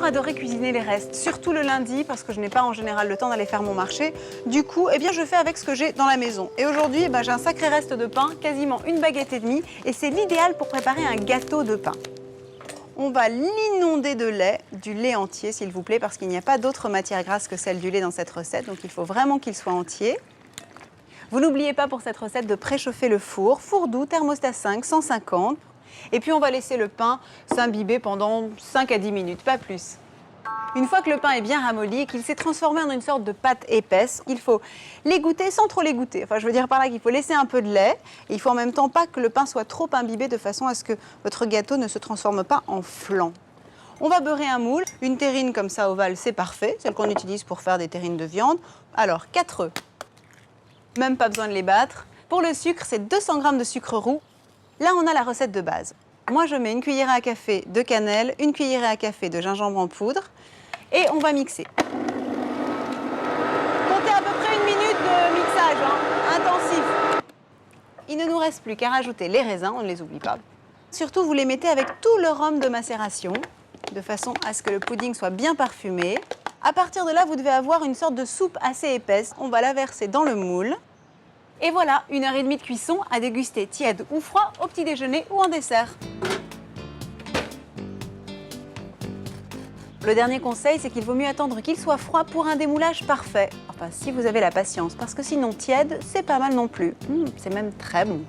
toujours adoré cuisiner les restes, surtout le lundi parce que je n'ai pas en général le temps d'aller faire mon marché. Du coup, eh bien, je fais avec ce que j'ai dans la maison. Et aujourd'hui, j'ai un sacré reste de pain, quasiment une baguette et demie, et c'est l'idéal pour préparer un gâteau de pain. On va l'inonder de lait, du lait entier s'il vous plaît, parce qu'il n'y a pas d'autre matière grasse que celle du lait dans cette recette, donc il faut vraiment qu'il soit entier. Vous n'oubliez pas pour cette recette de préchauffer le four, four doux, thermostat 5, 150. Et puis on va laisser le pain s'imbiber pendant 5 à 10 minutes, pas plus. Une fois que le pain est bien ramolli et qu'il s'est transformé en une sorte de pâte épaisse, il faut l'égoutter sans trop l'égoutter. Enfin, je veux dire par là qu'il faut laisser un peu de lait et il faut en même temps pas que le pain soit trop imbibé de façon à ce que votre gâteau ne se transforme pas en flan. On va beurrer un moule. Une terrine comme ça ovale, c'est parfait, celle qu'on utilise pour faire des terrines de viande. Alors, 4 œufs. Même pas besoin de les battre. Pour le sucre, c'est 200 g de sucre roux. Là, on a la recette de base. Moi, je mets une cuillerée à café de cannelle, une cuillerée à café de gingembre en poudre et on va mixer. Comptez à peu près 1 minute de mixage, intensif. Il ne nous reste plus qu'à rajouter les raisins, on ne les oublie pas. Surtout, vous les mettez avec tout le rhum de macération, de façon à ce que le pudding soit bien parfumé. À partir de là, vous devez avoir une sorte de soupe assez épaisse. On va la verser dans le moule. Et voilà, 1h30 de cuisson à déguster tiède ou froid au petit déjeuner ou en dessert. Le dernier conseil, c'est qu'il vaut mieux attendre qu'il soit froid pour un démoulage parfait. Enfin, si vous avez la patience, parce que sinon tiède, c'est pas mal non plus. C'est même très bon.